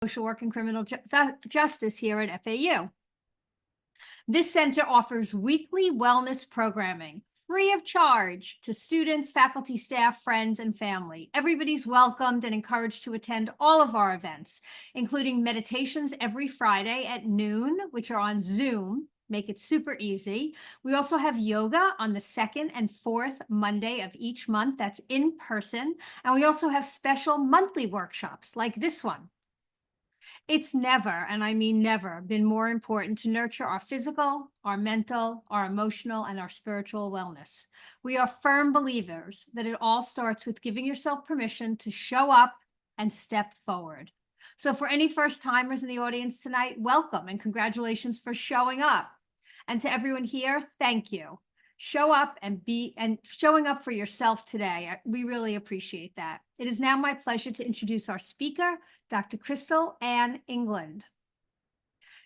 Social Work and Criminal Justice here at FAU. This center offers weekly wellness programming free of charge to students, faculty, staff, friends, and family. Everybody's welcomed and encouraged to attend all of our events, including meditations every Friday at noon, which are on Zoom. Make it super easy. We also have yoga on the second and fourth Monday of each month. That's in person. And we also have special monthly workshops like this one. It's never, and I mean never, been more important to nurture our physical, our mental, our emotional, and our spiritual wellness. We are firm believers that it all starts with giving yourself permission to show up and step forward. So for any first timers in the audience tonight, welcome and congratulations for showing up. And to everyone here, thank you. Show up and showing up for yourself today. We really appreciate that. It is now my pleasure to introduce our speaker, Dr. Crystal Ann England.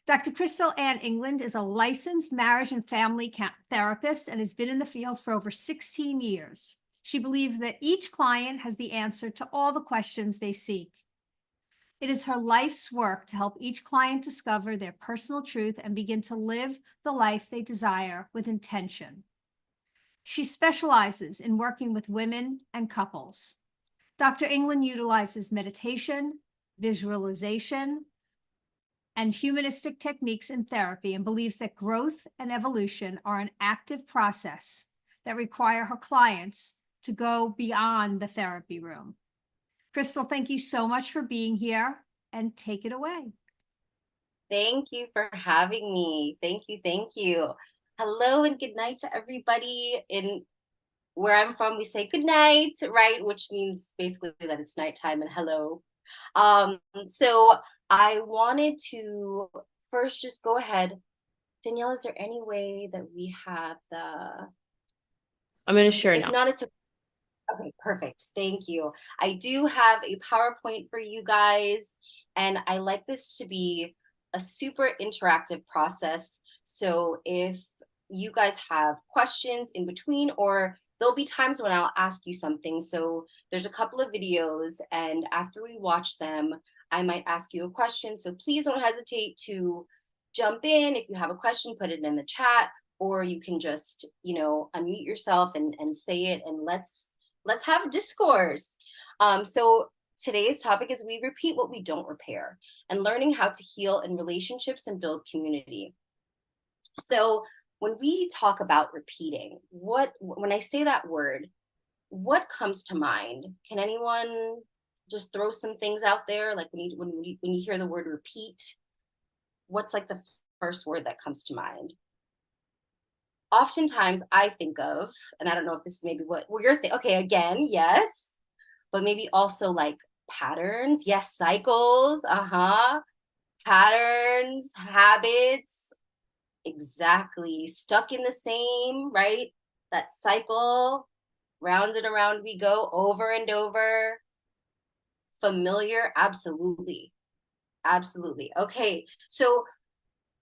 Dr. Crystal Ann England is a licensed marriage and family therapist and has been in the field for over 16 years. She believes that each client has the answer to all the questions they seek. It is her life's work to help each client discover their personal truth and begin to live the life they desire with intention. She specializes in working with women and couples. Dr. England utilizes meditation, visualization, and humanistic techniques in therapy and believes that growth and evolution are an active process that require her clients to go beyond the therapy room. Crystal, thank you so much for being here, and take it away. Thank you for having me. Thank you. Thank you. Hello and good night to everybody. In where I'm from, we say good night, right? Which means basically that it's nighttime and hello. So I wanted to first just go ahead. Danielle, is there any way that we have the... I'm going to share now. If not, it's okay, perfect. Thank you. I do have a PowerPoint for you guys, and I like this to be a super interactive process. So if you guys have questions in between, or there'll be times when I'll ask you something. So there's a couple of videos, and after we watch them, I might ask you a question. So please don't hesitate to jump in. If you have a question, put it in the chat, or you can just, unmute yourself and say it, and let's have a discourse. So today's topic is we repeat what we don't repair, and learning how to heal in relationships and build community. So when we talk about repeating, when I say that word, what comes to mind? Can anyone just throw some things out there? Like when you hear the word repeat, what's like the first word that comes to mind? Oftentimes I think of, and I don't know if this is maybe what you're thinking. Okay, again, yes, but maybe also like patterns. Yes, cycles. Patterns, habits. Exactly. Stuck in the same, right? That cycle, round and around we go, over and over. Familiar, absolutely. Absolutely. Okay, so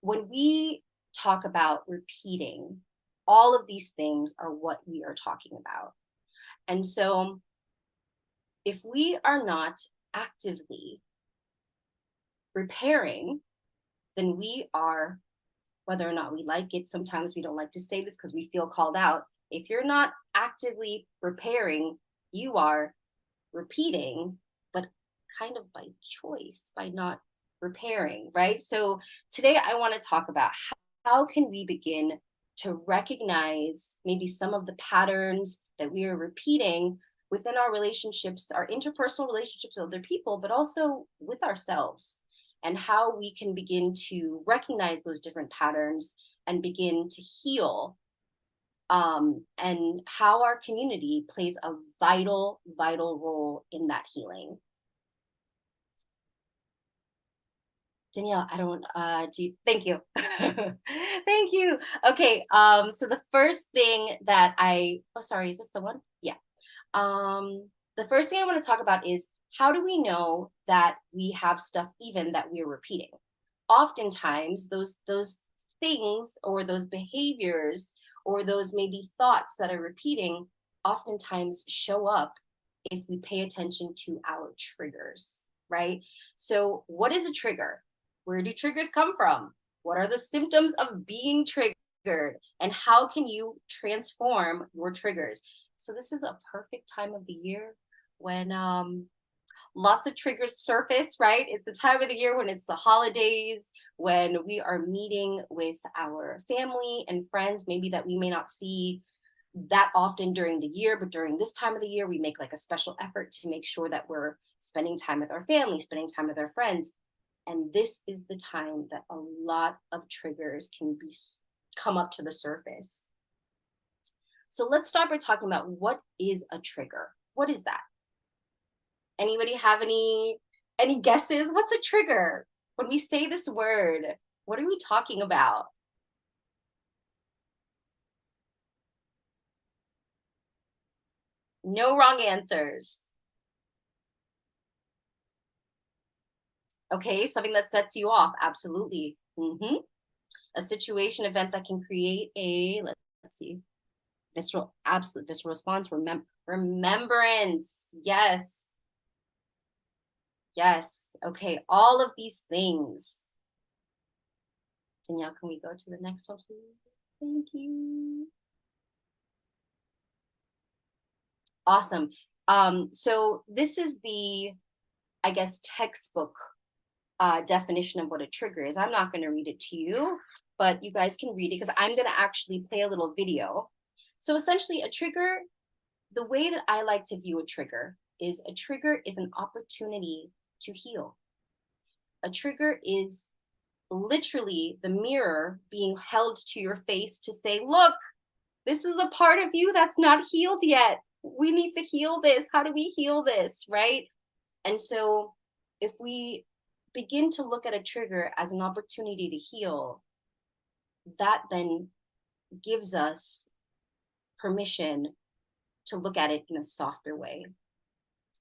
when we talk about repeating, all of these things are what we are talking about. And so if we are not actively repairing, then we are, whether or not we like it, sometimes we don't like to say this because we feel called out. If you're not actively repairing, you are repeating, but kind of by choice, by not repairing, right? So today I want to talk about how can we begin to recognize maybe some of the patterns that we are repeating within our relationships, our interpersonal relationships with other people, but also with ourselves, and how we can begin to recognize those different patterns and begin to heal, and how our community plays a vital role in that healing. Danielle, thank you. Thank you. Okay, so the first thing that sorry, is this the one? Yeah. The first thing I want to talk about is, how do we know that we have stuff even that we're repeating? Oftentimes, those things or those behaviors or those maybe thoughts that are repeating oftentimes show up if we pay attention to our triggers. right? So what is a trigger? Where do triggers come from? What are the symptoms of being triggered? And how can you transform your triggers? So this is a perfect time of the year when lots of triggers surface, right? It's the time of the year when it's the holidays, when we are meeting with our family and friends, maybe that we may not see that often during the year, but during this time of the year, we make like a special effort to make sure that we're spending time with our family, spending time with our friends. And this is the time that a lot of triggers can be come up to the surface. So let's start by talking about what is a trigger? What is that? Anybody have any guesses? What's a trigger? When we say this word, what are we talking about? No wrong answers. Okay, something that sets you off. Absolutely. A situation, event that can create a, let's see, absolute visceral response. Remembrance. Yes. Yes. Okay, all of these things. Danielle, can we go to the next one, please? Thank you. Awesome. So this is the, I guess, textbook definition of what a trigger is. I'm not going to read it to you, but you guys can read it because I'm going to actually play a little video. So essentially a trigger, the way that I like to view a trigger is an opportunity to heal. A trigger is literally the mirror being held to your face to say, look, this is a part of you that's not healed yet. We need to heal this. How do we heal this, right? And so if we begin to look at a trigger as an opportunity to heal, that then gives us permission to look at it in a softer way.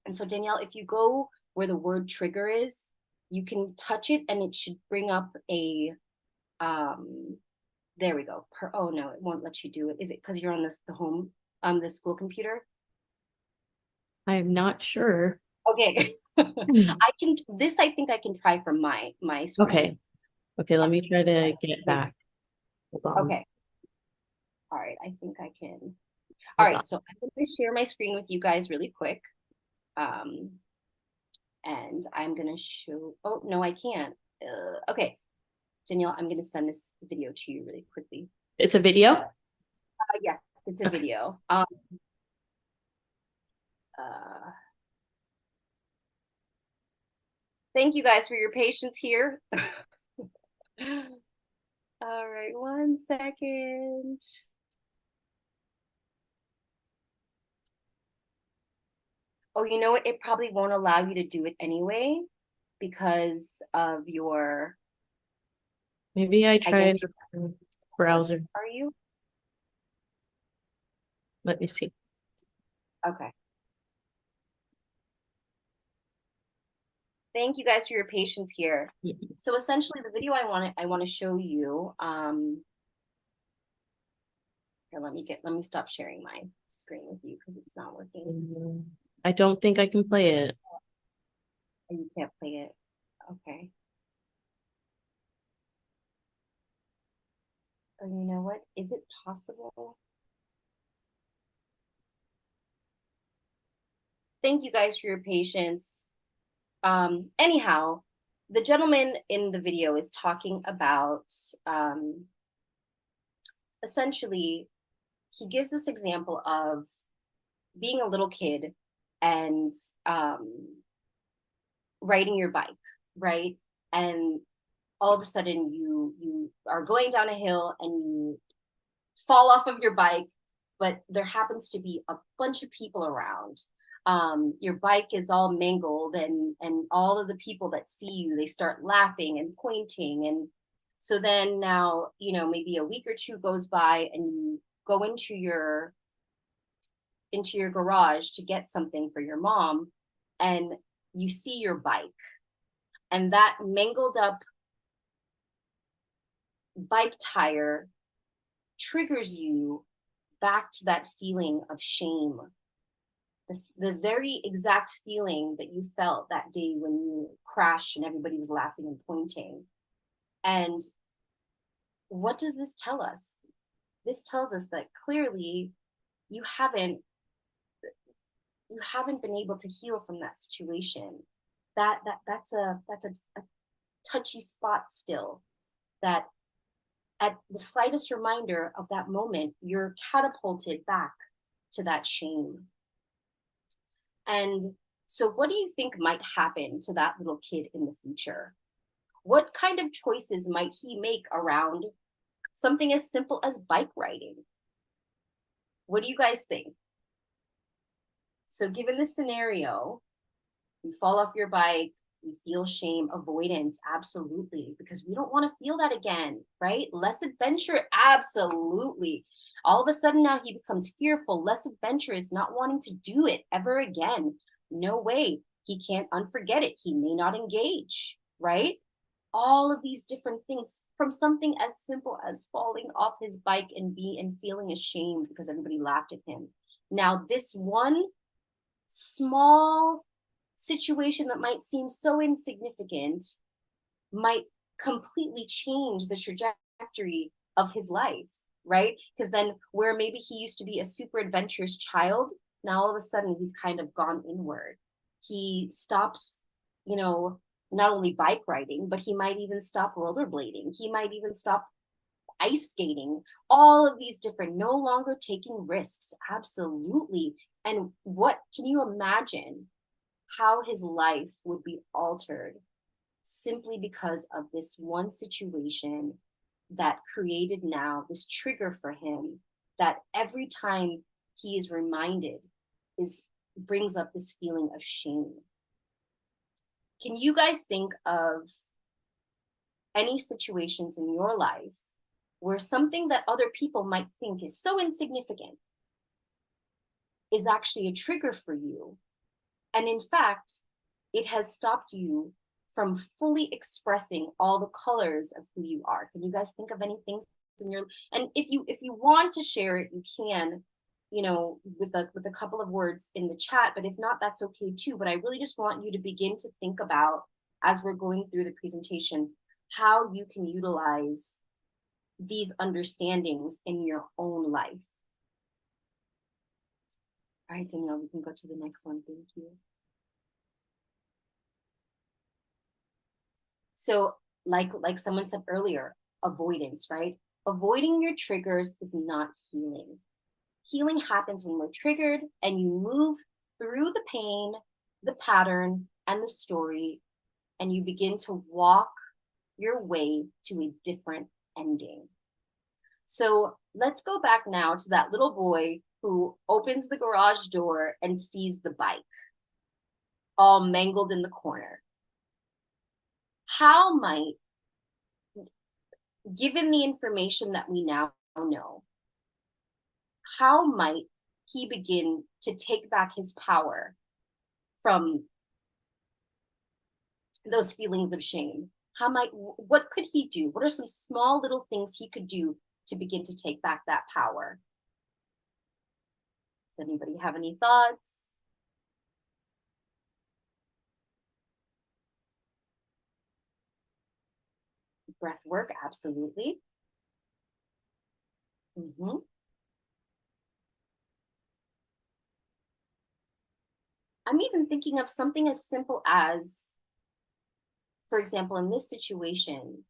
And so Danielle, if you go where the word trigger is, you can touch it and it should bring up a, there we go. Oh no, it won't let you do it. Is it because you're on the school computer? I'm not sure. Okay. I think I can try from my screen. Okay. Okay, let me try to get back. Hold on. Okay. All right, I think I can. All right, so I'm going to share my screen with you guys really quick. And I'm going to show, oh, no, I can't. Okay, Danielle, I'm going to send this video to you really quickly. It's a video? Yes, it's a video. Thank you guys for your patience here. All right, 1 second. Oh, you know what? It probably won't allow you to do it anyway because of your. Maybe I tried the browser. Are you? Let me see. Okay. Thank you guys for your patience here. So essentially the video I want to show you, here, let me stop sharing my screen with you because it's not working. I don't think I can play it. You can't play it. Okay. Oh, you know what? Is it possible? Thank you guys for your patience. Anyhow, the gentleman in the video is talking about, essentially, he gives this example of being a little kid and riding your bike, right? And all of a sudden you are going down a hill and you fall off of your bike, but there happens to be a bunch of people around. Your bike is all mangled and all of the people that see you, they start laughing and pointing. And so then now, maybe a week or two goes by and you go into your garage to get something for your mom and you see your bike and that mangled up bike tire triggers you back to that feeling of shame the very exact feeling that you felt that day when you crashed and everybody was laughing and pointing. And what does this tell us? This tells us that clearly you haven't been able to heal from that situation. That's a touchy spot still, that at the slightest reminder of that moment, you're catapulted back to that shame. And so what do you think might happen to that little kid in the future? What kind of choices might he make around something as simple as bike riding? What do you guys think? So given this scenario, you fall off your bike, you feel shame, avoidance, absolutely, because we don't want to feel that again, right? Less adventure, absolutely. All of a sudden now he becomes fearful, less adventurous, not wanting to do it ever again. No way. He can't unforget it. He may not engage, right? All of these different things, from something as simple as falling off his bike and feeling ashamed because everybody laughed at him. Now this one small situation that might seem so insignificant might completely change the trajectory of his life, right? Because then where maybe he used to be a super adventurous child, now all of a sudden he's kind of gone inward. He stops, not only bike riding, but he might even stop rollerblading. He might even stop ice skating, all of these different, no longer taking risks, absolutely. And what can you imagine how his life would be altered simply because of this one situation that created now this trigger for him, that every time he is reminded brings up this feeling of shame. Can you guys think of any situations in your life where something that other people might think is so insignificant is actually a trigger for you? And in fact, it has stopped you from fully expressing all the colors of who you are. Can you guys think of any things in your, and if you want to share it, you can, with a couple of words in the chat, but if not, that's okay too. But I really just want you to begin to think about, as we're going through the presentation, how you can utilize these understandings in your own life. All right, Danielle, we can go to the next one. Thank you. So like someone said earlier, avoidance, right? Avoiding your triggers is not healing. Healing happens when we're triggered and you move through the pain, the pattern, and the story, and you begin to walk your way to a different ending. So let's go back now to that little boy who opens the garage door and sees the bike all mangled in the corner. How might, given the information that we now know, how might he begin to take back his power from those feelings of shame? What could he do? What are some small little things he could do to begin to take back that power? Does anybody have any thoughts? Breath work, absolutely. I'm even thinking of something as simple as, for example, in this situation,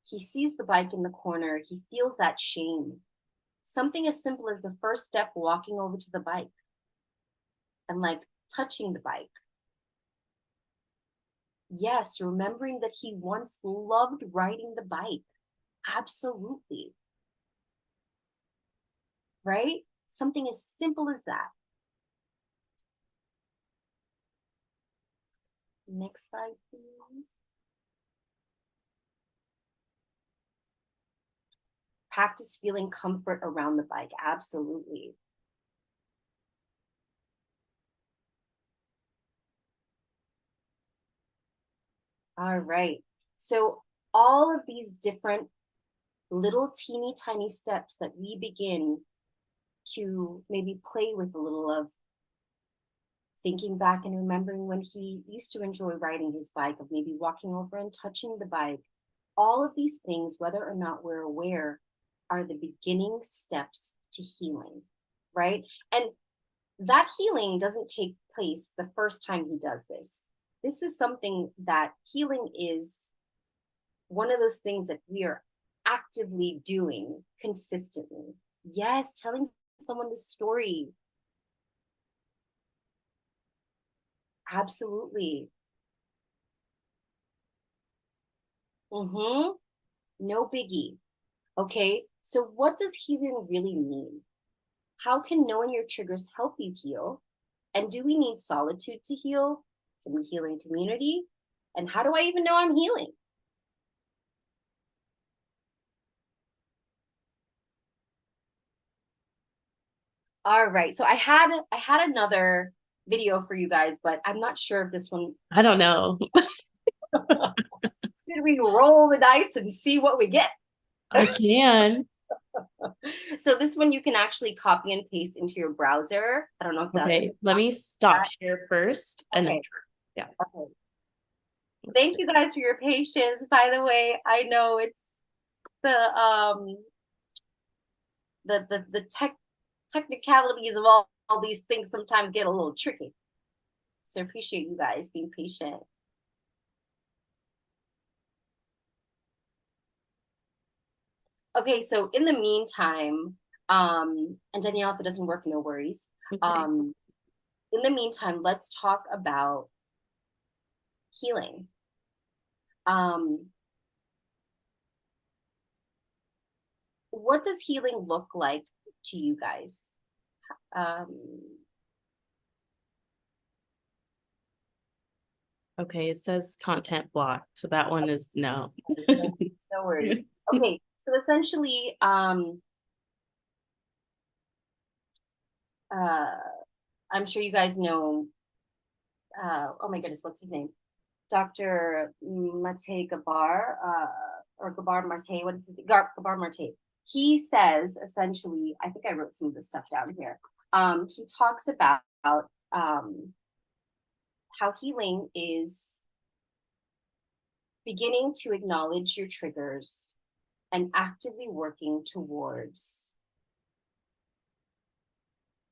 he sees the bike in the corner, he feels that shame. Something as simple as the first step, walking over to the bike and touching the bike. Yes, remembering that he once loved riding the bike. Absolutely. Right? Something as simple as that. Next slide, please. Practice feeling comfort around the bike. Absolutely. All right. So all of these different little teeny tiny steps that we begin to maybe play with a little of, thinking back and remembering when he used to enjoy riding his bike, of maybe walking over and touching the bike. All of these things, whether or not we're aware, are the beginning steps to healing, right? And that healing doesn't take place the first time he does this. This is something that healing is one of those things that we are actively doing consistently. Yes, telling someone the story. Absolutely. No biggie. Okay, so what does healing really mean? How can knowing your triggers help you heal? And do we need solitude to heal? Can we heal in community? And how do I even know I'm healing? All right, so I had another video for you guys, but I'm not sure if this one. I don't know. Did we roll the dice and see what we get? I can. So this one you can actually copy and paste into your browser. I don't know if that's Okay, let me stop share first and then okay. yeah. Okay. Thank you guys for your patience. By the way, I know it's the technicalities of all these things sometimes get a little tricky. So I appreciate you guys being patient. Okay, so in the meantime, and Danielle, if it doesn't work, no worries. Okay. In the meantime, let's talk about healing. What does healing look like to you guys? Okay, it says content blocked, so that one is no. No worries. Okay, so essentially, I'm sure you guys know, oh my goodness, what's his name? Dr. Mate Gabar, or Gabar Mate, what is his name? Gabar Mate. He says, essentially, I think I wrote some of this stuff down here. He talks about how healing is beginning to acknowledge your triggers and actively working towards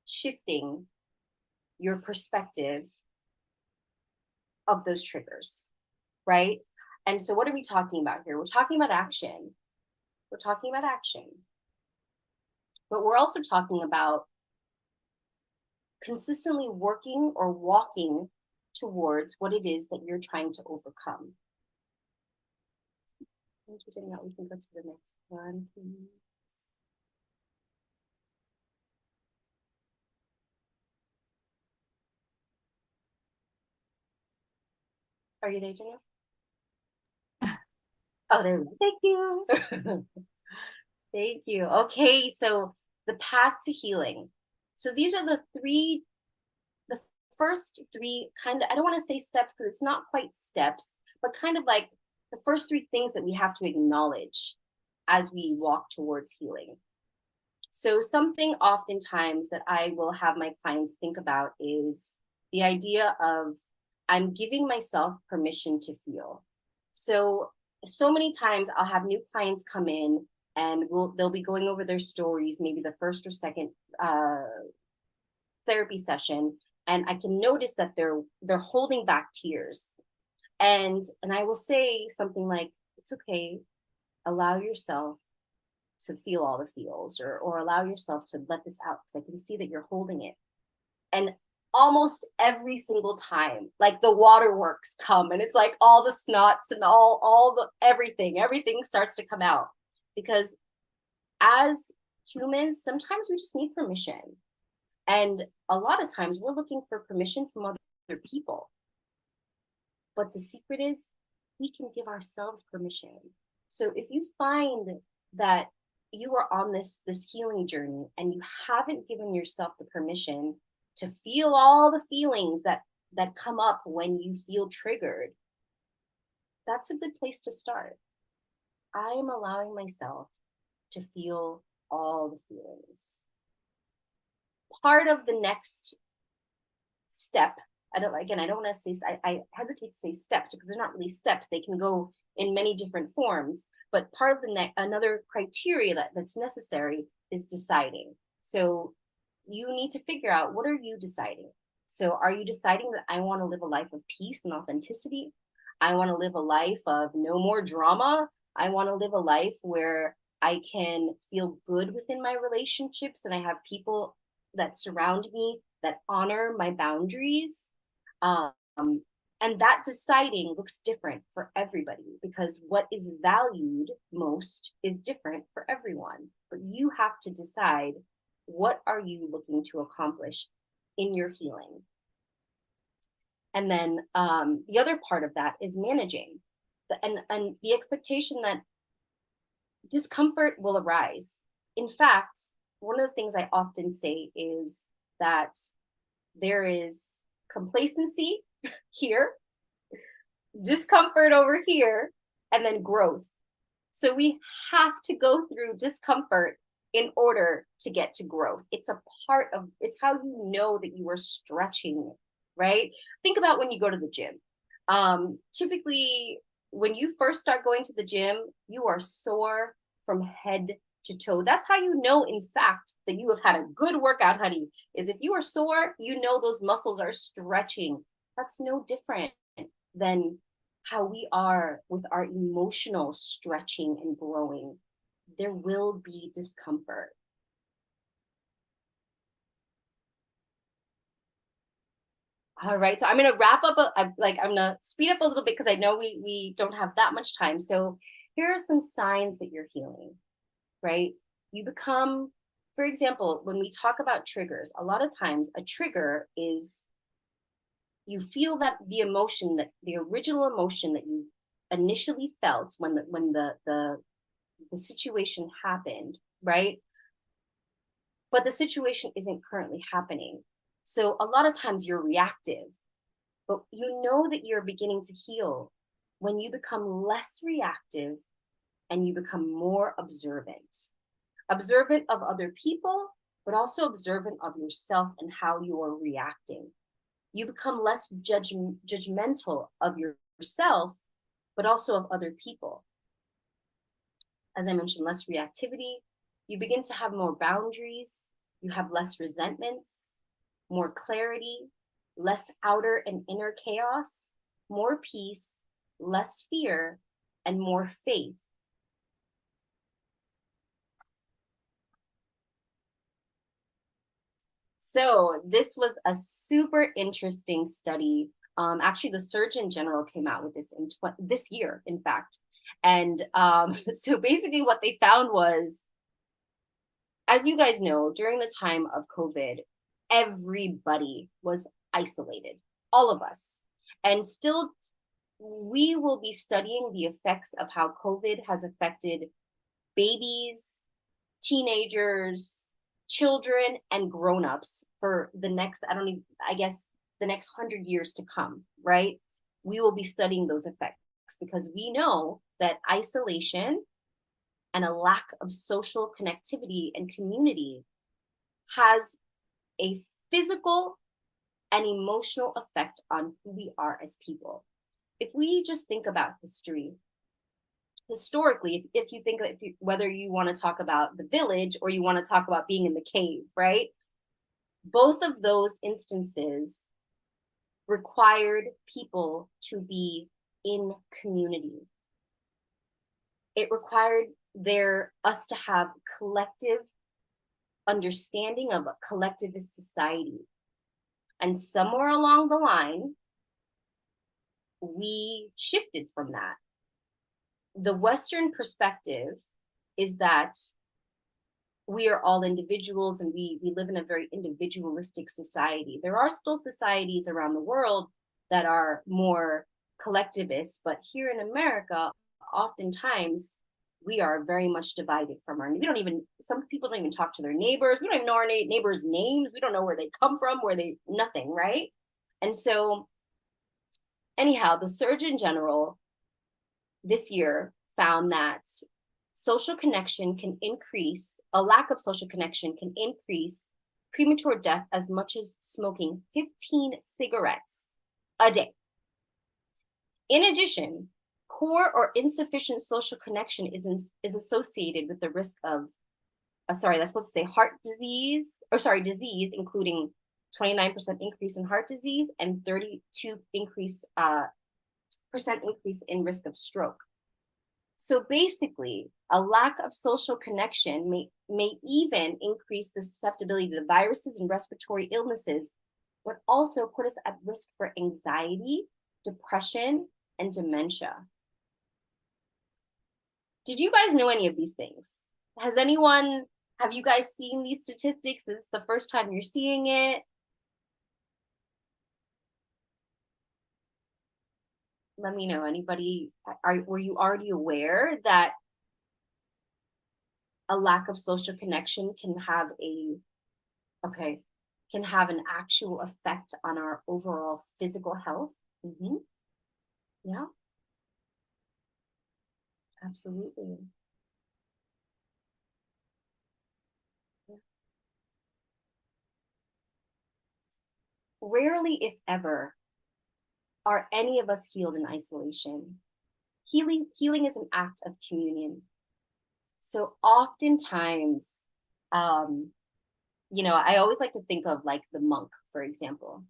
shifting your perspective of those triggers, right? And so what are we talking about here? We're talking about action. We're talking about action. But we're also talking about consistently working or walking towards what it is that you're trying to overcome. We can go to the next one, please. Are you there, Danielle? Oh, there we go. Thank you. Thank you. Okay, so the path to healing. So these are the first three kind of, I don't want to say steps because it's not quite steps, but kind of like the first three things that we have to acknowledge as we walk towards healing. So something oftentimes that I will have my clients think about is the idea of I'm giving myself permission to feel. So many times I'll have new clients come in and they'll be going over their stories, maybe the first or second therapy session, and I can notice that they're holding back tears. And I will say something like, it's okay, allow yourself to feel all the feels, or allow yourself to let this out, because I can see that you're holding it. And almost every single time, like the waterworks come and it's like all the snots and all the everything starts to come out, because as humans, sometimes we just need permission. And a lot of times we're looking for permission from other people. But the secret is we can give ourselves permission. So if you find that you are on this healing journey and you haven't given yourself the permission to feel all the feelings that come up when you feel triggered, that's a good place to start. I am allowing myself to feel all the feelings. Part of the next step. I don't want to say, I hesitate to say steps because they're not really steps. They can go in many different forms, but part of another criteria that's necessary is deciding. So you need to figure out, what are you deciding? So are you deciding that I want to live a life of peace and authenticity? I want to live a life of no more drama. I want to live a life where I can feel good within my relationships and I have people that surround me that honor my boundaries. And that deciding looks different for everybody because what is valued most is different for everyone. But you have to decide, what are you looking to accomplish in your healing? And then the other part of that is managing and the expectation that discomfort will arise. In fact, one of the things I often say is that there is complacency here, discomfort over here, and then growth. So we have to go through discomfort in order to get to growth. It's how you know that you are stretching, right? Think about when you go to the gym. Typically, when you first start going to the gym, you are sore from head to toe. That's how you know, in fact, that you have had a good workout, honey, is if you are sore, you know those muscles are stretching. That's no different than how we are with our emotional stretching and growing. There will be discomfort. All right, so I'm going to wrap up. I'm going to speed up a little bit because I know we don't have that much time. So here are some signs that you're healing, right? You become, for example, when we talk about triggers, a lot of times a trigger is, you feel that the original emotion that you initially felt when the situation happened, right? But the situation isn't currently happening. So a lot of times you're reactive, but you know that you're beginning to heal when you become less reactive and you become more observant of other people, but also observant of yourself and how you are reacting. You become less judgmental of yourself, but also of other people. As I mentioned, less reactivity. You begin to have more boundaries. You have less resentments, more clarity, less outer and inner chaos, more peace, less fear, and more faith. So this was a super interesting study. Actually, the Surgeon General came out with this in this year, in fact. And so basically what they found was, as you guys know, during the time of COVID, everybody was isolated, all of us. And still, we will be studying the effects of how COVID has affected babies, teenagers, children, and grown-ups for the next, the next 100 years to come, right? We will be studying those effects because we know that isolation and a lack of social connectivity and community has a physical and emotional effect on who we are as people. If we just think about history, historically, if you think whether you want to talk about the village or you want to talk about being in the cave, right? Both of those instances required people to be in community. It required us to have collective understanding of a collectivist society. And somewhere along the line, we shifted from that. The Western perspective is that we are all individuals and we live in a very individualistic society. There are still societies around the world that are more collectivist, but here in America, oftentimes we are very much divided from some people don't even talk to their neighbors. We don't even know our neighbors' names. We don't know where they come from, nothing, right? And so anyhow, the Surgeon General this year found that a lack of social connection can increase premature death as much as smoking 15 cigarettes a day. In addition, poor or insufficient social connection is associated with the risk of, that's supposed to say heart disease, disease, including 29% increase in heart disease and 32% increase in risk of stroke. So basically, a lack of social connection may even increase the susceptibility to viruses and respiratory illnesses, but also put us at risk for anxiety, depression, and dementia. Did you guys know any of these things? Have you guys seen these statistics? Is this the first time you're seeing it? Let me know. Anybody, were you already aware that a lack of social connection can have an actual effect on our overall physical health? Yeah, absolutely. Rarely, if ever, are any of us healed in isolation. Healing is an act of communion. So oftentimes, I always like to think of like the monk, for example.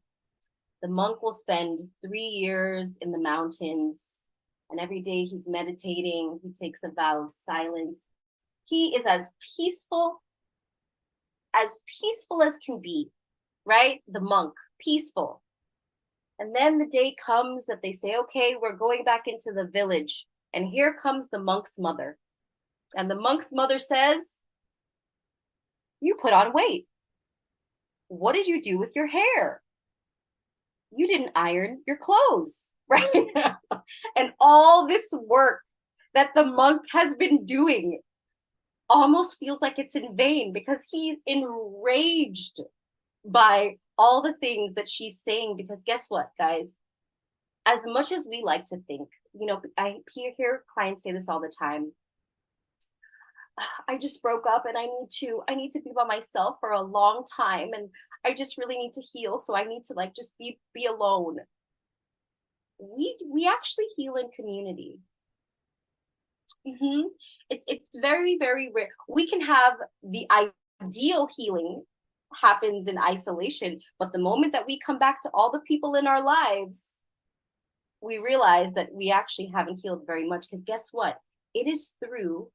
The monk will spend 3 years in the mountains, and every day he's meditating, he takes a vow of silence. He is as peaceful as can be, right? The monk, peaceful. And then the day comes that they say, okay, we're going back into the village. And here comes the monk's mother. And the monk's mother says, you put on weight. What did you do with your hair? You didn't iron your clothes, right? And all this work that the monk has been doing almost feels like it's in vain because he's enraged by all the things that she's saying. Because guess what, guys? As much as we like to think, I hear clients say this all the time. I just broke up and I need to be by myself for a long time, and I just really need to heal. So I need to just be alone. We actually heal in community. It's very, very rare. We can have the ideal healing happens in isolation, but the moment that we come back to all the people in our lives, we realize that we actually haven't healed very much. Because guess what? It is through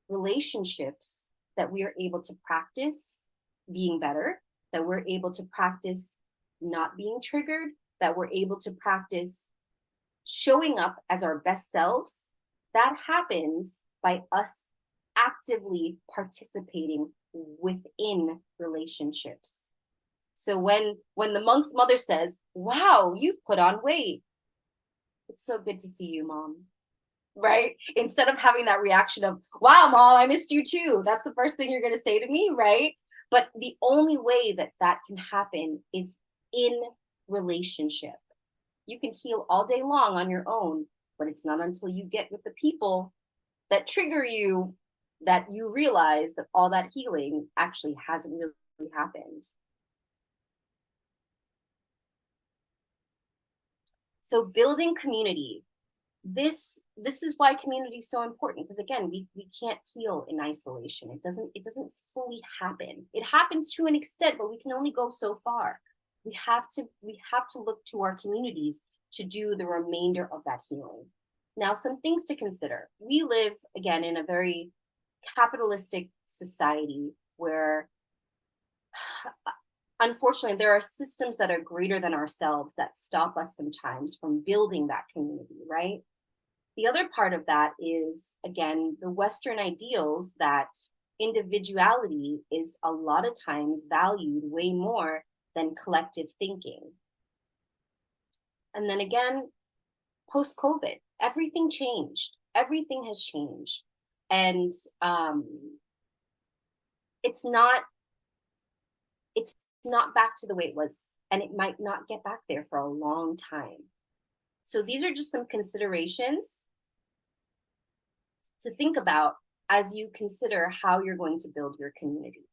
relationships that we are able to practice being better, that we're able to practice not being triggered, that we're able to practice showing up as our best selves. That happens by us actively participating within relationships. So when the monk's mother says, wow, you've put on weight, it's so good to see you, Mom. Right? Instead of having that reaction of, wow, Mom, I missed you too. That's the first thing you're going to say to me, right? But the only way that can happen is in relationship. You can heal all day long on your own, but it's not until you get with the people that trigger you that you realize that all that healing actually hasn't really happened. So building community. This is why community is so important, because again, we can't heal in isolation. It doesn't fully happen. It happens to an extent, but we can only go so far. We have to look to our communities to do the remainder of that healing. Now, some things to consider. We live, again, in a very capitalistic society where, unfortunately, there are systems that are greater than ourselves that stop us sometimes from building that community, right? The other part of that is, again, the Western ideals that individuality is a lot of times valued way more than collective thinking. And then again, post-COVID, everything changed. Everything has changed. And it's not back to the way it was, and it might not get back there for a long time. So these are just some considerations to think about as you consider how you're going to build your community.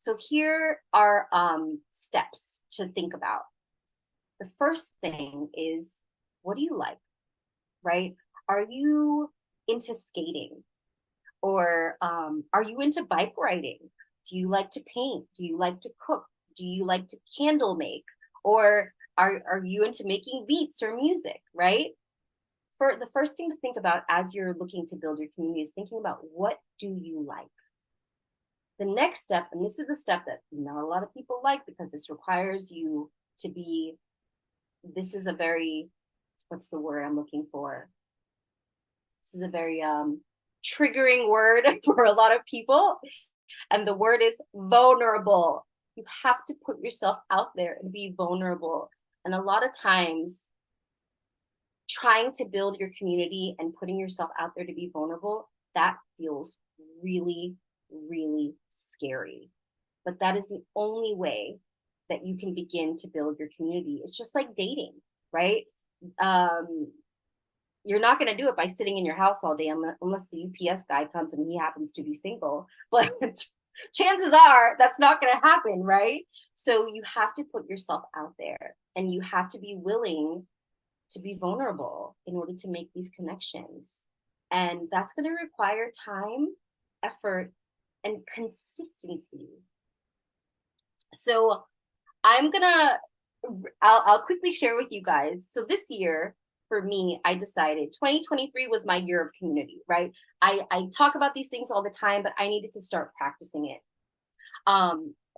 So here are steps to think about. The first thing is, what do you like, right? Are you into skating? Or are you into bike riding? Do you like to paint? Do you like to cook? Do you like to candle make? Or are you into making beats or music, right? For the first thing to think about as you're looking to build your community is thinking about, what do you like? The next step, and this is the step that not a lot of people like because this requires you to be, this is a very, what's the word I'm looking for? This is a very triggering word for a lot of people. And the word is vulnerable. You have to put yourself out there and be vulnerable. And a lot of times, trying to build your community and putting yourself out there to be vulnerable, that feels really, really scary. But that is the only way that you can begin to build your community. It's just like dating, right? You're not going to do it by sitting in your house all day unless the UPS guy comes and he happens to be single. But chances are that's not going to happen, right? So you have to put yourself out there and you have to be willing to be vulnerable in order to make these connections. And that's going to require time, effort, and consistency. So I'll quickly share with you guys. So this year, for me, I decided 2023 was my year of community, right? I talk about these things all the time, but I needed to start practicing it.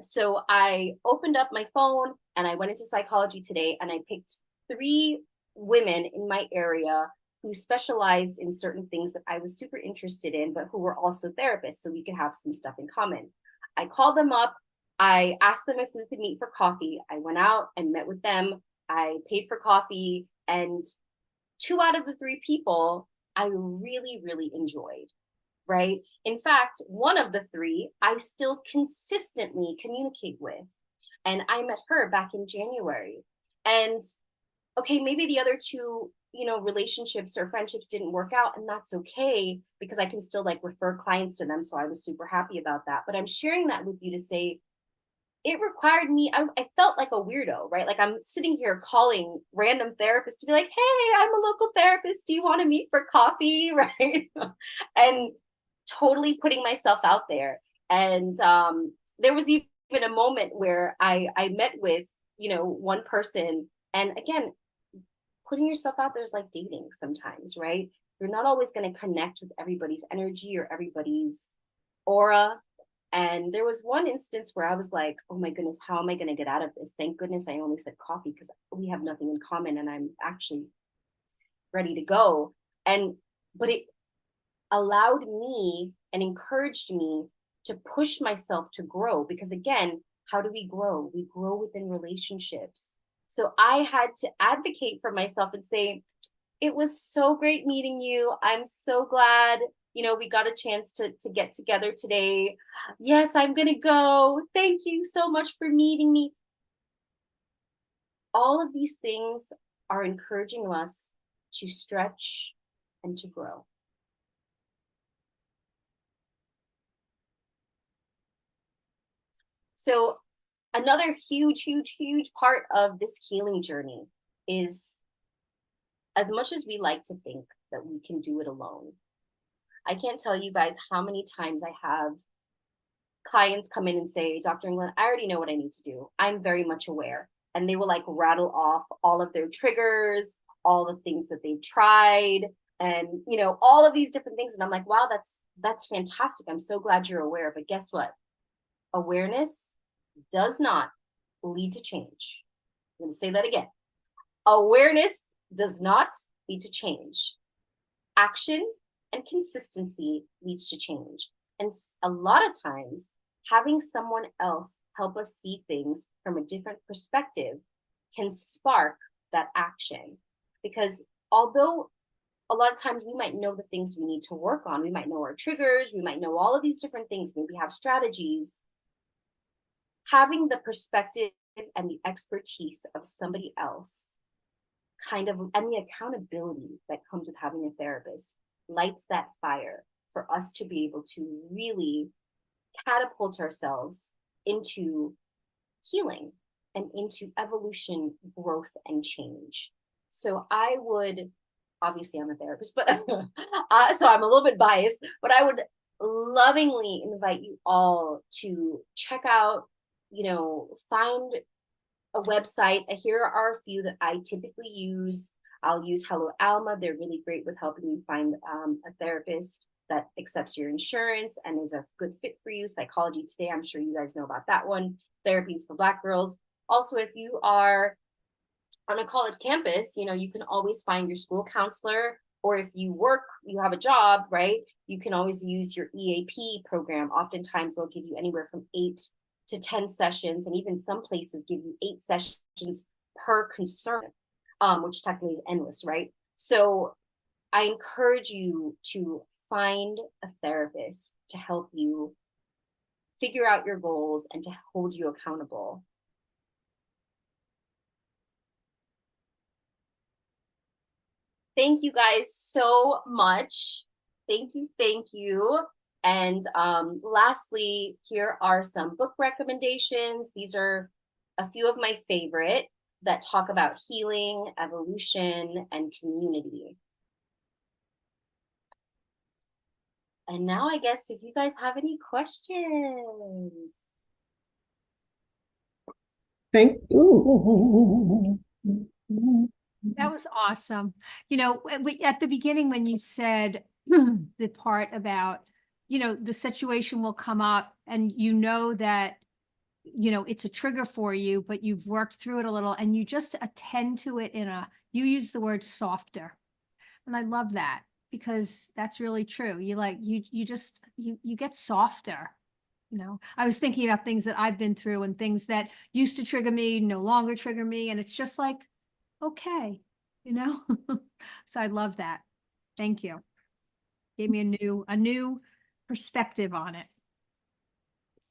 So I opened up my phone and I went into Psychology Today and I picked 3 women in my area who specialized in certain things that I was super interested in, but who were also therapists, so we could have some stuff in common. I called them up. I asked them if we could meet for coffee. I went out and met with them. I paid for coffee, and 2 out of the 3 people I really, really enjoyed, right? In fact, one of the 3 I still consistently communicate with. And I met her back in January. And okay, maybe the other 2, relationships or friendships didn't work out, and that's okay because I can still like refer clients to them. So I was super happy about that. But I'm sharing that with you to say, it required me, I felt like a weirdo, right? Like I'm sitting here calling random therapists to be like, hey, I'm a local therapist. Do you want to meet for coffee? Right. And totally putting myself out there. And there was even a moment where I met with, one person. And again, putting yourself out there is like dating sometimes, right? You're not always going to connect with everybody's energy or everybody's aura. And there was one instance where I was like, oh my goodness, how am I going to get out of this? Thank goodness I only said coffee because we have nothing in common and I'm actually ready to go. But it allowed me and encouraged me to push myself to grow because again, how do we grow? We grow within relationships. So I had to advocate for myself and say, it was so great meeting you. I'm so glad, we got a chance to get together today. Yes, I'm going to go. Thank you so much for meeting me. All of these things are encouraging us to stretch and to grow. So another huge, huge, huge part of this healing journey is, as much as we like to think that we can do it alone, I can't tell you guys how many times I have clients come in and say, Dr. England, I already know what I need to do. I'm very much aware. And they will like rattle off all of their triggers, all the things that they've tried, and all of these different things. And I'm like, wow, that's fantastic. I'm so glad you're aware. But guess what? Awareness does not lead to change. I'm going to say that again. Awareness does not lead to change. Action and consistency leads to change. And a lot of times, having someone else help us see things from a different perspective can spark that action. Because although a lot of times we might know the things we need to work on, we might know our triggers, we might know all of these different things, maybe have strategies, having the perspective and the expertise of somebody else and the accountability that comes with having a therapist lights that fire for us to be able to really catapult ourselves into healing and into evolution, growth, and change. So I would, obviously I'm a therapist, but so I'm a little bit biased, but I would lovingly invite you all to check out, find a website. Here are a few that I typically use. I'll use Hello Alma. They're really great with helping you find a therapist that accepts your insurance and is a good fit for you. Psychology Today, I'm sure you guys know about that one. Therapy for Black Girls. Also, if you are on a college campus, you can always find your school counselor, or if you have a job, right? You can always use your EAP program. Oftentimes they'll give you anywhere from 8 to 10 sessions, and even some places give you 8 sessions per concern, which technically is endless, right? So I encourage you to find a therapist to help you figure out your goals and to hold you accountable. Thank you guys so much. Thank you, thank you. And lastly, here are some book recommendations. These are a few of my favorite that talk about healing, evolution, and community. And now I guess if you guys have any questions. Thank you. That was awesome. At the beginning, when you said the part about, the situation will come up and that, it's a trigger for you, but you've worked through it a little and you just attend to it you use the word softer. And I love that because that's really true. You get softer. I was thinking about things that I've been through and things that used to trigger me, no longer trigger me. And it's just like, okay, so I love that. Thank you. Gave me a new perspective on it.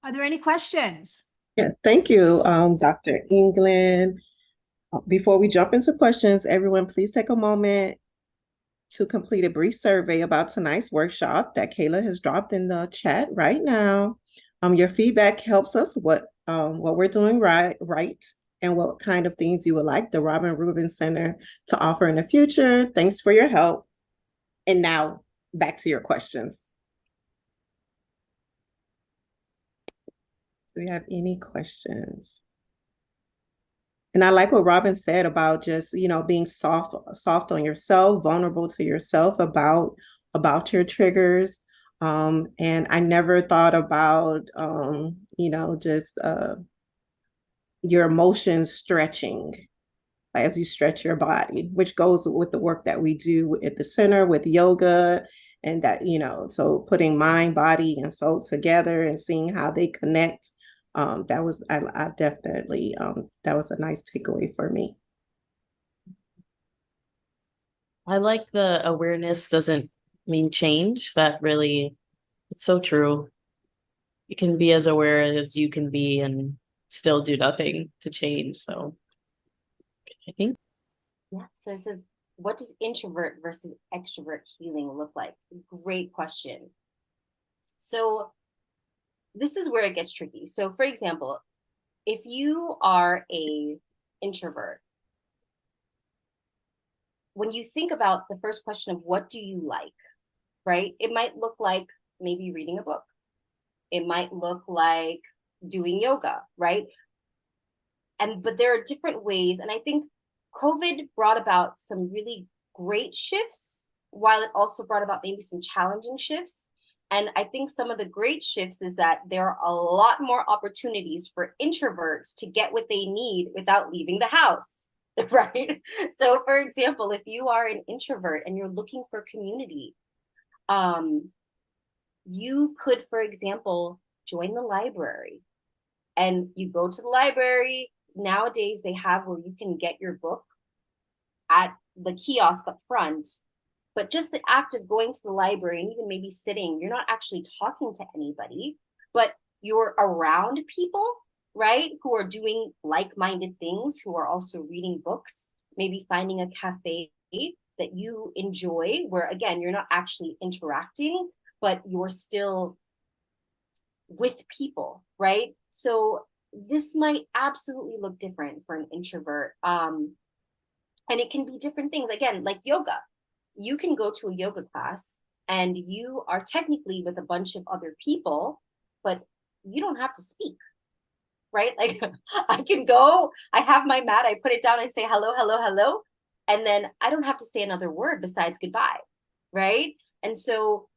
Are there any questions? Yeah, thank you, Dr. England. Before we jump into questions, everyone, please take a moment to complete a brief survey about tonight's workshop that Kayla has dropped in the chat right now. Your feedback helps us what we're doing right, and what kind of things you would like the Robin Rubin Center to offer in the future. Thanks for your help. And now back to your questions. Do we have any questions? And I like what Robin said about just, being soft on yourself, vulnerable to yourself about your triggers. And I never thought about, just your emotions stretching as you stretch your body, which goes with the work that we do at the center with yoga. And that, so putting mind, body, and soul together and seeing how they connect. That was, I definitely, that was a nice takeaway for me. I like the awareness doesn't mean change. That really, it's so true. You can be as aware as you can be and still do nothing to change. So I think. Yeah, so it says, what does introvert versus extrovert healing look like? Great question. So this is where it gets tricky. So for example, if you are a introvert, when you think about the first question of what do you like, right? It might look like maybe reading a book. It might look like doing yoga, right? But there are different ways. And I think COVID brought about some really great shifts, while it also brought about maybe some challenging shifts. And I think some of the great shifts is that there are a lot more opportunities for introverts to get what they need without leaving the house, right? So for example, if you are an introvert and you're looking for community, you could, for example, join the library. And you go to the library. Nowadays, they have where you can get your book at the kiosk up front. But just the act of going to the library and even maybe sitting, you're not actually talking to anybody, but you're around people, right? Who are doing like-minded things, who are also reading books, maybe finding a cafe that you enjoy, where again, you're not actually interacting, but you're still with people, right? So this might absolutely look different for an introvert. And it can be different things. Again, like yoga. You can go to a yoga class and you are technically with a bunch of other people, but you don't have to speak, right? Like I can go, I have my mat, I put it down, I say hello, hello, hello, and then I don't have to say another word besides goodbye, right? And so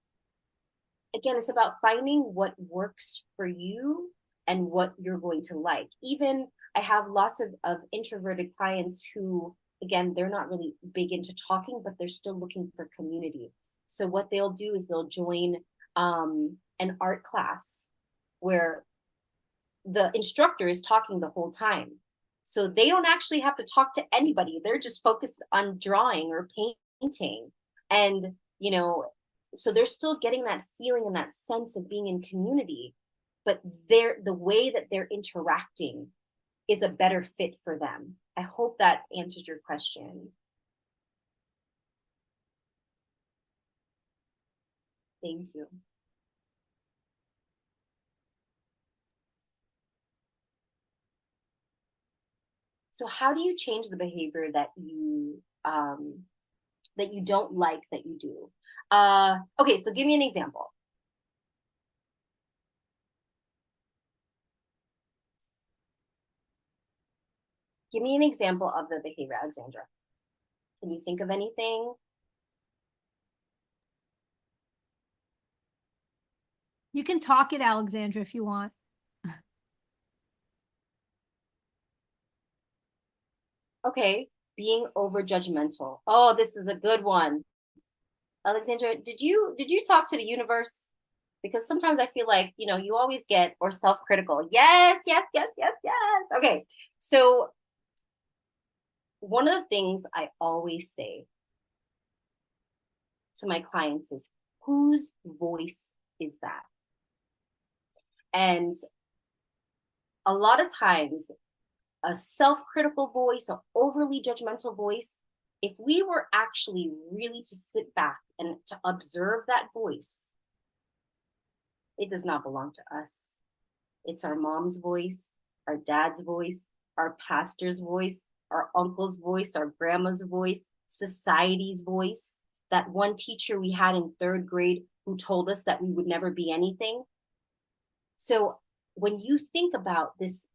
again, it's about finding what works for you and what you're going to like. Even I have lots of introverted clients who, again, they're not really big into talking, but they're still looking for community. So what they'll do is they'll join an art class where the instructor is talking the whole time. So they don't actually have to talk to anybody. They're just focused on drawing or painting. And, you know, so they're still getting that feeling and that sense of being in community, but the way that they're interacting is a better fit for them. I hope that answers your question. Thank you. So how do you change the behavior that you don't like that you do? Okay, so give me an example. Give me an example of the behavior, Alexandra. Can you think of anything? You can talk it, Alexandra, if you want. Okay, being over judgmental. Oh, this is a good one. Alexandra, did you talk to the universe? Because sometimes I feel like, you know, you always get, or self-critical. Yes, yes, yes, yes, yes. Okay, so one of the things I always say to my clients is, whose voice is that? And a lot of times, a self-critical voice, an overly judgmental voice, if we were actually really to sit back and to observe that voice, it does not belong to us. It's our mom's voice, our dad's voice, our pastor's voice, our uncle's voice, our grandma's voice, society's voice, that one teacher we had in 3rd grade who told us that we would never be anything. So when you think about this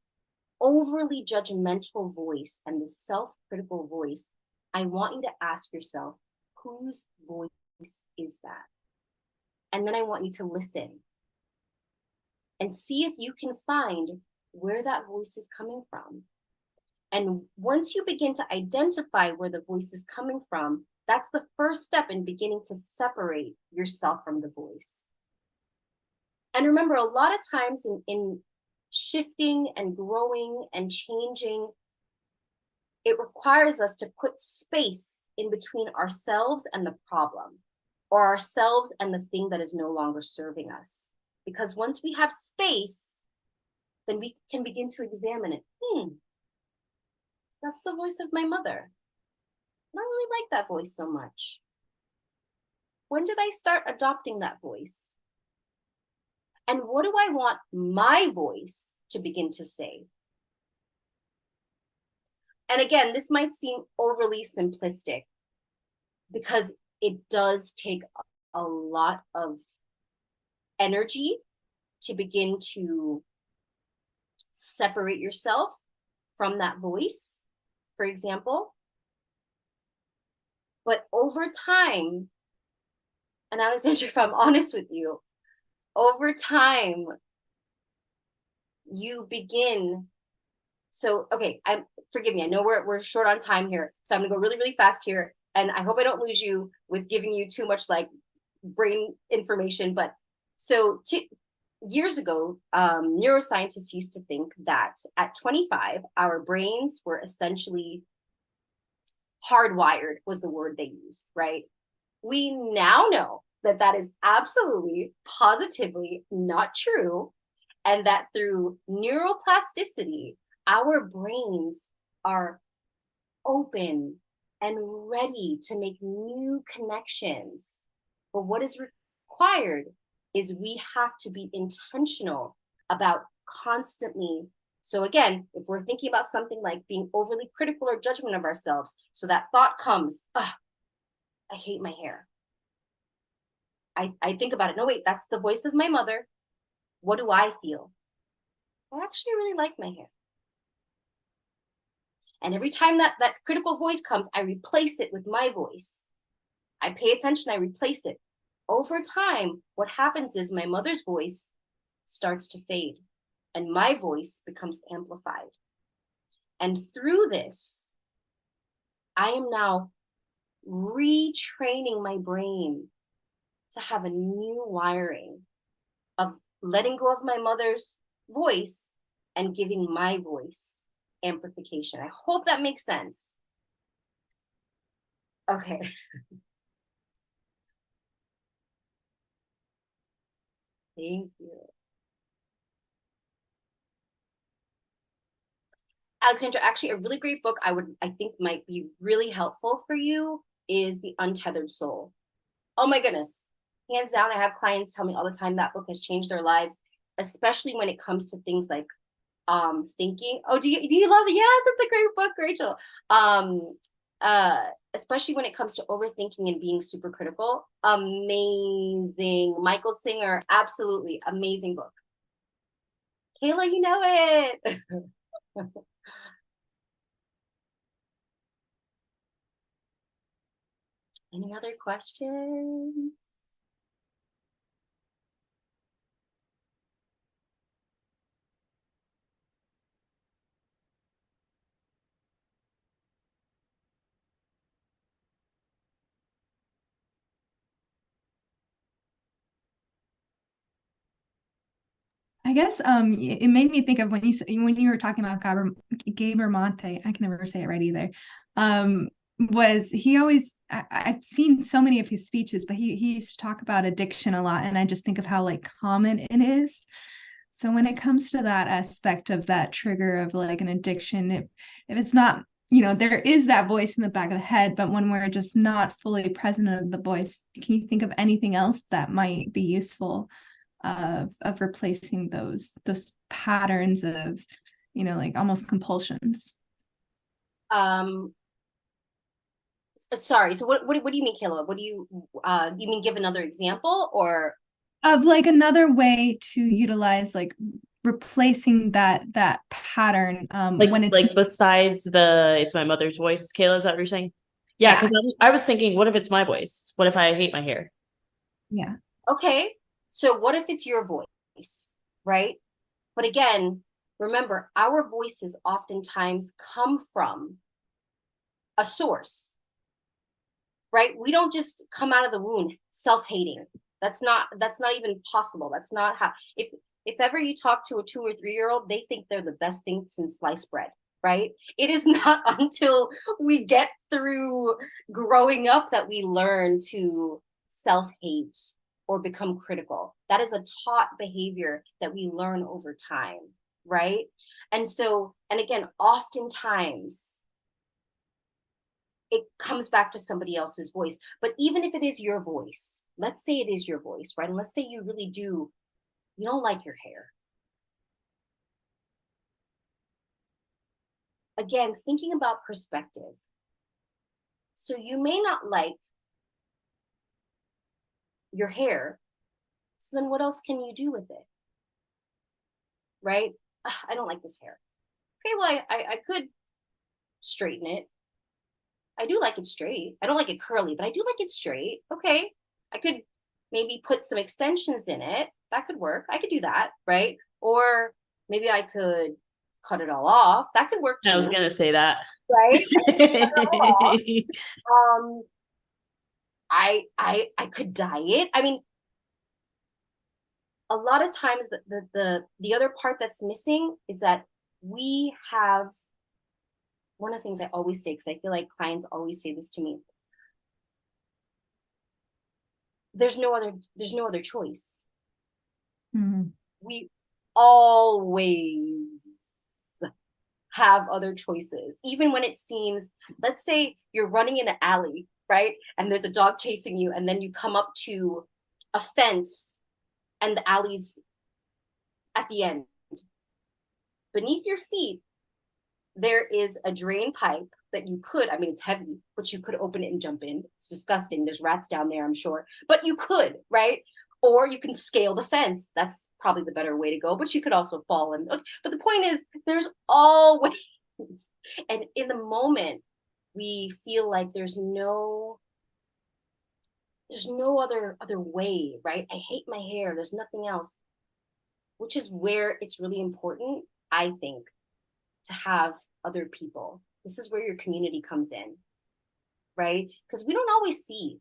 overly judgmental voice and the self-critical voice, I want you to ask yourself, whose voice is that? And then I want you to listen and see if you can find where that voice is coming from. And once you begin to identify where the voice is coming from, that's the first step in beginning to separate yourself from the voice. And remember, a lot of times in shifting and growing and changing, it requires us to put space in between ourselves and the problem, or ourselves and the thing that is no longer serving us. Because once we have space, then we can begin to examine it. That's the voice of my mother. I don't really like that voice so much. When did I start adopting that voice? And what do I want my voice to begin to say? And again, this might seem overly simplistic because it does take a lot of energy to begin to separate yourself from that voice, for example. But over time, and Alexandra, if I'm honest with you, over time, you begin. So, okay, forgive me. I know we're short on time here, so I'm gonna go really, really fast here, and I hope I don't lose you with giving you too much like brain information. But so years ago, neuroscientists used to think that at 25, our brains were essentially hardwired, was the word they used, right? We now know that that is absolutely, positively not true, and that through neuroplasticity, our brains are open and ready to make new connections. But what is required is we have to be intentional about constantly. So again, if we're thinking about something like being overly critical or judgment of ourselves, so that thought comes, I hate my hair. I think about it. No, wait, that's the voice of my mother. What do I feel? I actually really like my hair. And every time that critical voice comes, I replace it with my voice. I pay attention, I replace it. Over time, what happens is my mother's voice starts to fade and my voice becomes amplified. And through this, I am now retraining my brain to have a new wiring of letting go of my mother's voice and giving my voice amplification. I hope that makes sense. Okay. Thank you. Alexandra, actually a really great book I think might be really helpful for you is The Untethered Soul. Oh my goodness. Hands down, I have clients tell me all the time that book has changed their lives, especially when it comes to things like thinking. Oh, do you love it? Yes, it's a great book, Rachel. Especially when it comes to overthinking and being super critical. Amazing. Michael Singer, absolutely amazing book. Kayla, you know it. Any other questions? I guess it made me think of when you were talking about Gaber Monte, I can never say it right either. Was he always I've seen so many of his speeches, but he used to talk about addiction a lot, and I just think of how like common it is. So when it comes to that aspect of that trigger of like an addiction, if it's not, there is that voice in the back of the head, but when we're just not fully present of the voice, can you think of anything else that might be useful of replacing those patterns of like almost compulsions? Sorry, so what do you mean, Kayla? What do you mean, give another example, or of like another way to utilize like replacing that pattern when it's like besides it's my mother's voice, Kayla, is that what you're saying? Yeah, because I was thinking, what if it's my voice? What if I hate my hair? Yeah. Okay, so what if it's your voice, right? But again, remember, our voices oftentimes come from a source, right? We don't just come out of the womb self-hating. That's not even possible. That's not how, if ever you talk to a 2 or 3-year-old, they think they're the best thing since sliced bread, right? It is not until we get through growing up that we learn to self-hate or become critical. That is a taught behavior that we learn over time, right? And so, and again, oftentimes it comes back to somebody else's voice. But even if it is your voice, let's say it is your voice, right? And let's say you really you don't like your hair. Again, thinking about perspective. So you may not like your hair. So then what else can you do with it? Right? I don't like this hair. Okay, well, I could straighten it. I do like it straight. I don't like it curly, but I do like it straight. Okay. I could maybe put some extensions in it. That could work. I could do that, right? Or maybe I could cut it all off. That could work too. I was gonna say that. Right? I could dye it. I mean, a lot of times the other part that's missing is that we have, one of the things I always say, because I feel like clients always say this to me, there's no other choice. Mm-hmm. We always have other choices, even when it seems, let's say you're running in an alley, right? And there's a dog chasing you, and then you come up to a fence and the alley's at the end. Beneath your feet, there is a drain pipe that you could, I mean, it's heavy, but you could open it and jump in. It's disgusting. There's rats down there, I'm sure, but you could, right? Or you can scale the fence. That's probably the better way to go, but you could also fall in. But the point is, there's always, and in the moment, we feel like there's no other way, right? I hate my hair. There's nothing else, which is where it's really important, I think, to have other people. This is where your community comes in, right? Because we don't always see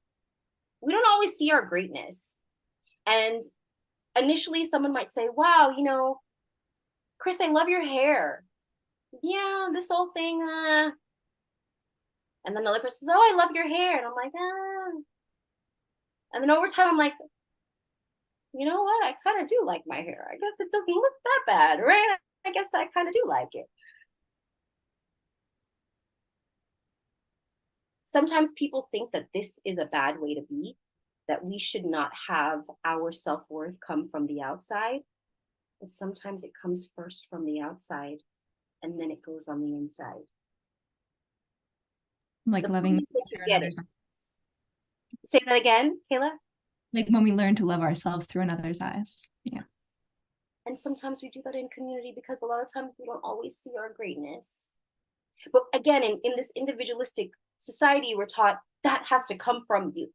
our greatness. And initially someone might say, wow, you know, Chris, I love your hair. Yeah, this whole thing, and then another person says, oh, I love your hair. And I'm like, And then over time, I'm like, you know what? I kind of do like my hair. I guess it doesn't look that bad, right? I guess I kind of do like it. Sometimes people think that this is a bad way to be, that we should not have our self-worth come from the outside. But sometimes it comes first from the outside and then it goes on the inside. Like The loving point is that you through get it. another's- Say that again, Kayla. like when we learn to love ourselves through another's eyes. Yeah. And sometimes we do that in community because a lot of times we don't always see our greatness. But again, in this individualistic society, we're taught that has to come from you.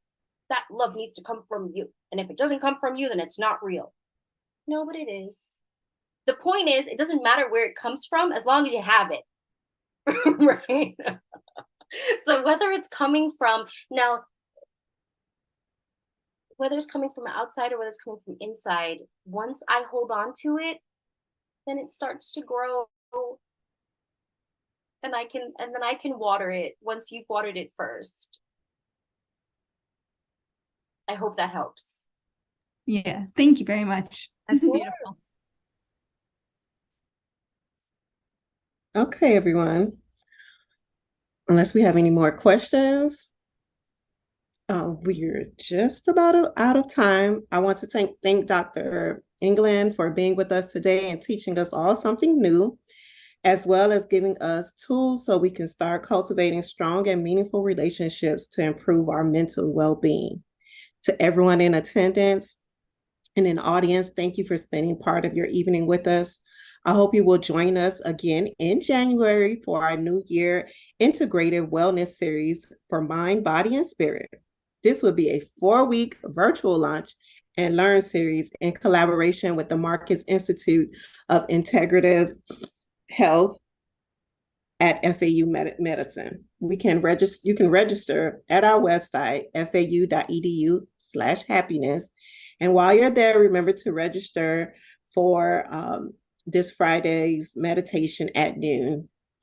That love needs to come from you. And if it doesn't come from you, then it's not real. No, but it is. The point is, it doesn't matter where it comes from as long as you have it. Right? So whether it's coming from, now, whether it's coming from outside or whether it's coming from inside, once I hold on to it, then it starts to grow. And then I can water it once you've watered it first. I hope that helps. Yeah. Thank you very much. That's Sure. beautiful. Okay, everyone. Unless we have any more questions, we're just about out of time. I want to thank Dr. England for being with us today and teaching us all something new, as well as giving us tools so we can start cultivating strong and meaningful relationships to improve our mental well-being. To everyone in attendance and in the audience, thank you for spending part of your evening with us. I hope you will join us again in January for our New Year Integrative Wellness Series for Mind, Body, and Spirit. This will be a 4-week virtual launch and learn series in collaboration with the Marcus Institute of Integrative Health at FAU Medicine. You can register at our website, fau.edu/happiness. And while you're there, remember to register for this Friday's meditation at noon.